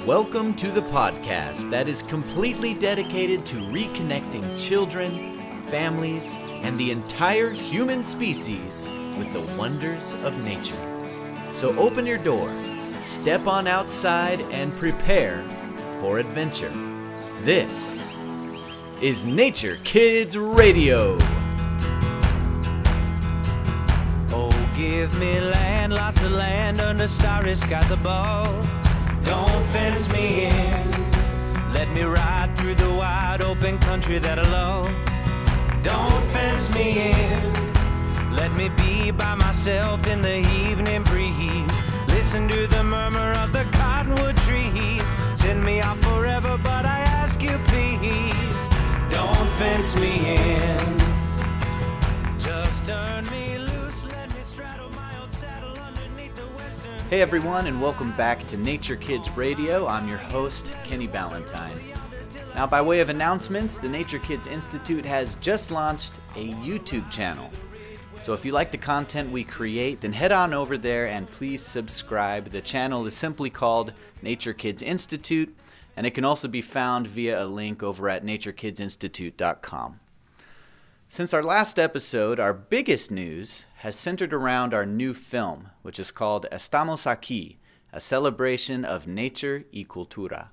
Welcome to the podcast that is completely dedicated to reconnecting children, families, and the entire human species with the wonders of nature. So open your door, step on outside, and prepare for adventure. This is Nature Kids Radio. Oh, give me land, lots of land under starry skies above. Don't fence me in. Let me ride through the wide open country that I love. Don't fence me in. Let me be by myself in the evening breeze. Listen to the murmur of the cottonwood trees. Send me out forever, but I ask you please, don't fence me in. Just turn me loose, let me straddle my old saddle underneath the western. Hey everyone, and welcome back to Nature Kids Radio. I'm your host, Kenny Ballantyne. Now, by way of announcements, the Nature Kids Institute has just launched a YouTube channel. So if you like the content we create, then head on over there and please subscribe. The channel is simply called Nature Kids Institute, and it can also be found via a link over at naturekidsinstitute.com. Since our last episode, our biggest news has centered around our new film, which is called Estamos, Aquí, a celebration of nature y cultura.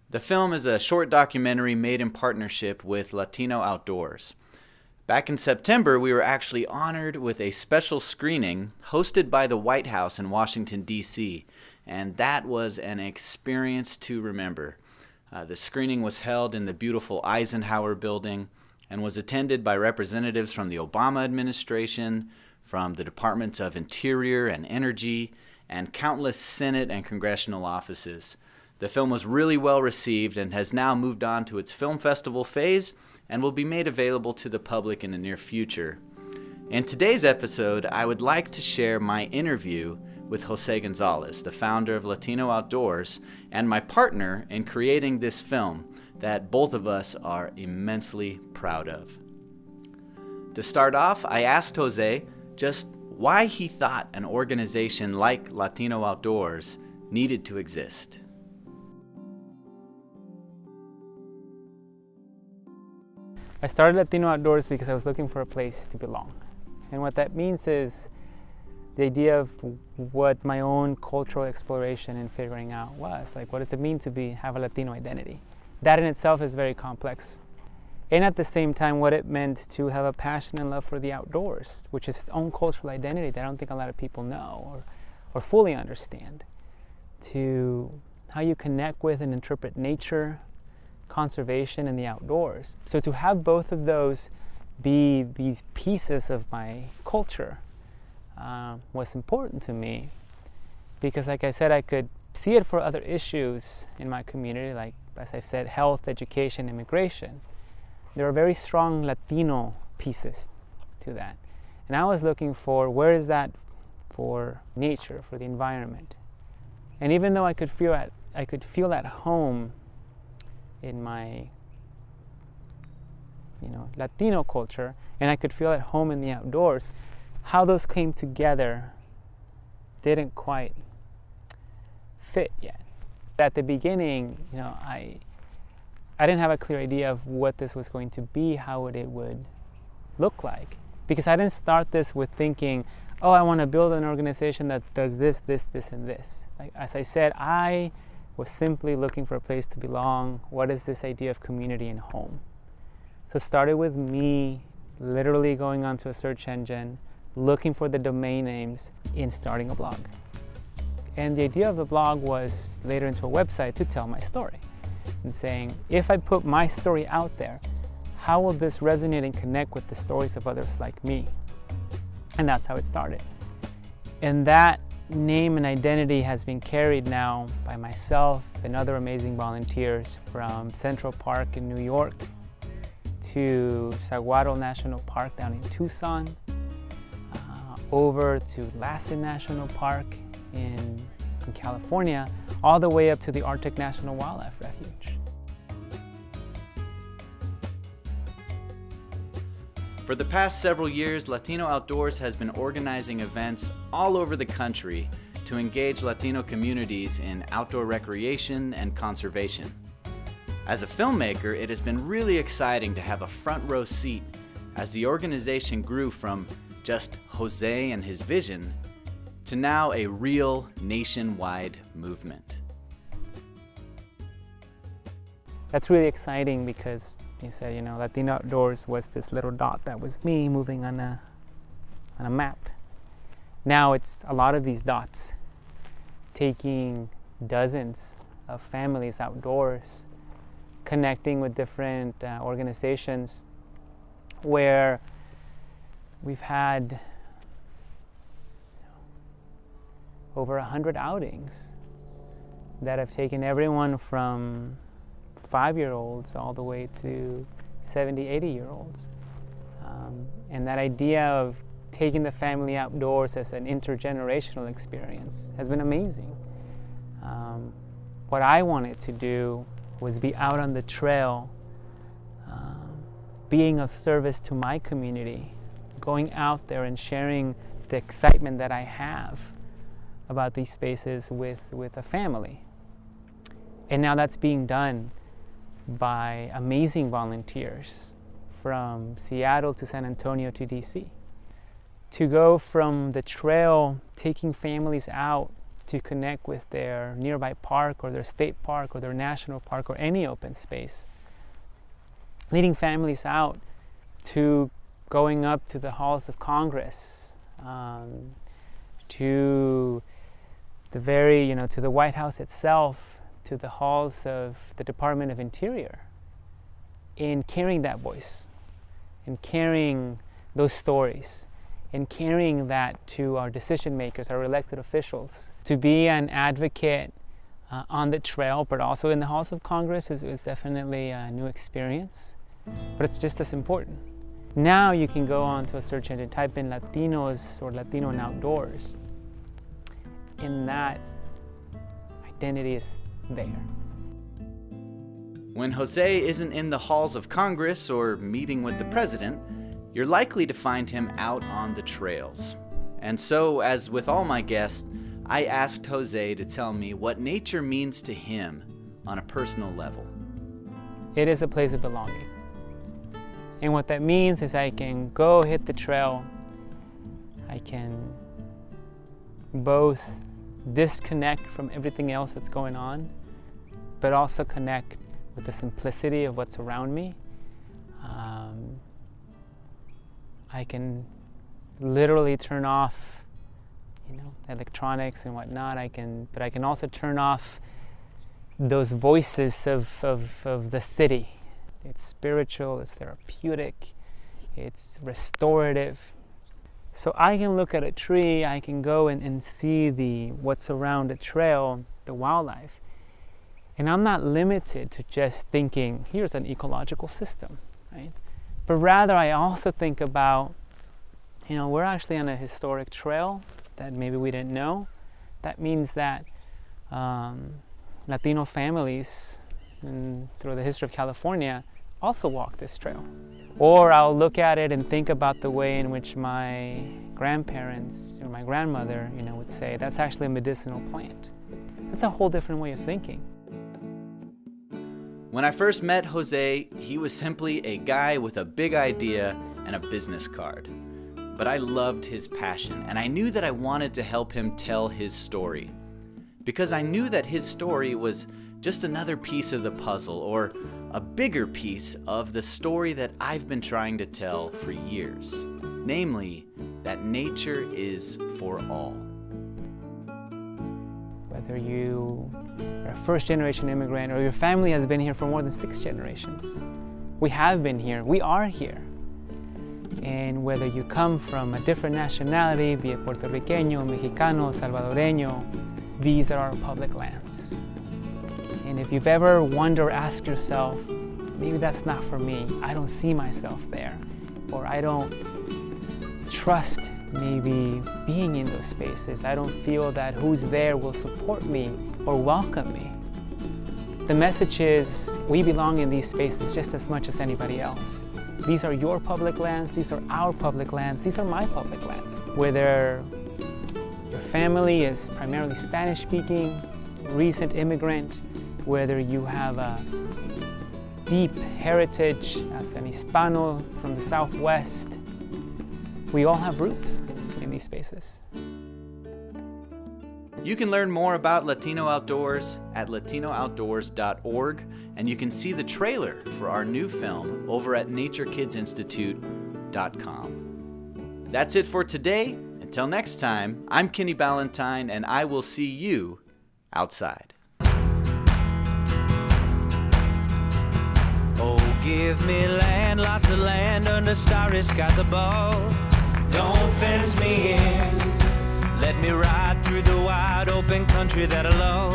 The film is a short documentary made in partnership with Latino Outdoors. Back in September, we were actually honored with a special screening hosted by the White House in Washington, D.C., and that was an experience to remember. The screening was held in the beautiful Eisenhower building and was attended by representatives from the Obama administration, from the Departments of Interior and Energy, and countless Senate and congressional offices. The film was really well received and has now moved on to its film festival phase and will be made available to the public in the near future. In today's episode, I would like to share my interview with Jose Gonzalez, the founder of Latino Outdoors, and my partner in creating this film that both of us are immensely proud of. To start off, I asked Jose just why he thought an organization like Latino Outdoors needed to exist. I started Latino Outdoors because I was looking for a place to belong. And what that means is the idea of what my own cultural exploration and figuring out was. Like, what does it mean to have a Latino identity? That in itself is very complex. And at the same time, what it meant to have a passion and love for the outdoors, which is its own cultural identity that I don't think a lot of people know or fully understand. To how you connect with and interpret nature, conservation, and the outdoors. So to have both of those be these pieces of my culture was important to me because, like I said, I could see it for other issues in my community, like, as I've said, health, education, immigration. There are very strong Latino pieces to that. And I was looking for where is that for nature, for the environment. And even though I could feel at home in my Latino culture, and I could feel at home in the outdoors, how those came together didn't quite fit yet. At the beginning, I didn't have a clear idea of what this was going to be, how it would look like, because I didn't start this with thinking, oh, I want to build an organization that does this, this, this, and this. Like, as I said, I was simply looking for a place to belong. What is this idea of community and home? So it started with me literally going onto a search engine, looking for the domain names, and starting a blog. And the idea of the blog was later into a website to tell my story and saying, if I put my story out there, how will this resonate and connect with the stories of others like me? And that's how it started. And that name and identity has been carried now by myself and other amazing volunteers from Central Park in New York to Saguaro National Park down in Tucson, over to Lassen National Park in California, all the way up to the Arctic National Wildlife Refuge. For the past several years, Latino Outdoors has been organizing events all over the country to engage Latino communities in outdoor recreation and conservation. As a filmmaker, it has been really exciting to have a front row seat as the organization grew from just Jose and his vision to now a real nationwide movement. That's really exciting because you said, Latino Outdoors was this little dot that was me moving on a map. Now it's a lot of these dots taking dozens of families outdoors, connecting with different organizations where we've had over 100 outings that have taken everyone from 5-year-olds all the way to 70, 80-year-olds. And that idea of taking the family outdoors as an intergenerational experience has been amazing. What I wanted to do was be out on the trail, being of service to my community, going out there and sharing the excitement that I have about these spaces with a family. And now that's being done by amazing volunteers from Seattle to San Antonio to DC. To go from the trail, taking families out to connect with their nearby park or their state park or their national park or any open space. Leading families out to going up to the halls of Congress, to the to the White House itself, to the halls of the Department of Interior, in carrying that voice, in carrying those stories, and carrying that to our decision makers, our elected officials. To be an advocate on the trail, but also in the halls of Congress is definitely a new experience, but it's just as important. Now you can go onto a search engine, type in Latinos or Latino and Outdoors, and that identity is there. When Jose isn't in the halls of Congress or meeting with the president, you're likely to find him out on the trails. And so, as with all my guests, I asked Jose to tell me what nature means to him on a personal level. It is a place of belonging. And what that means is I can go hit the trail. I can both disconnect from everything else that's going on, but also connect with the simplicity of what's around me. I can literally turn off, electronics and whatnot. But I can also turn off those voices of the city. It's spiritual, it's therapeutic, it's restorative. So I can look at a tree, I can go and see what's around a trail, the wildlife. And I'm not limited to just thinking, here's an ecological system, right? But rather I also think about, we're actually on a historic trail that maybe we didn't know. That means that Latino families through the history of California also walk this trail. Or I'll look at it and think about the way in which my grandparents or my grandmother, would say, that's actually a medicinal plant. That's a whole different way of thinking. When I first met Jose, he was simply a guy with a big idea and a business card. But I loved his passion, and I knew that I wanted to help him tell his story. Because I knew that his story was just another piece of the puzzle, or a bigger piece of the story that I've been trying to tell for years. Namely, that nature is for all. Whether you are a first-generation immigrant or your family has been here for more than 6 generations, we have been here, we are here. And whether you come from a different nationality, be it Puerto Riqueño, Mexicano, Salvadoreño, these are our public lands. And if you've ever wondered or asked yourself, maybe that's not for me, I don't see myself there, or I don't trust maybe being in those spaces, I don't feel that who's there will support me or welcome me. The message is, we belong in these spaces just as much as anybody else. These are your public lands, these are our public lands, these are my public lands. Whether your family is primarily Spanish speaking, recent immigrant, whether you have a deep heritage as an Hispano from the Southwest, we all have roots in these spaces. You can learn more about Latino Outdoors at latinooutdoors.org, and you can see the trailer for our new film over at naturekidsinstitute.com. That's it for today. Until next time, I'm Kenny Ballantyne, and I will see you outside. Oh, give me land, lots of land under starry skies above. Don't fence me in. Let me ride through the wide open country that I love.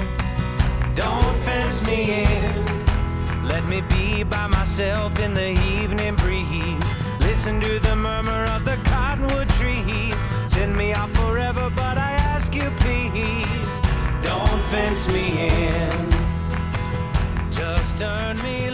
Don't fence me in. Let me be by myself in the evening breeze. Listen to the murmur of the cottonwood trees. Send me out forever, but I ask you please, don't fence me in. Just turn me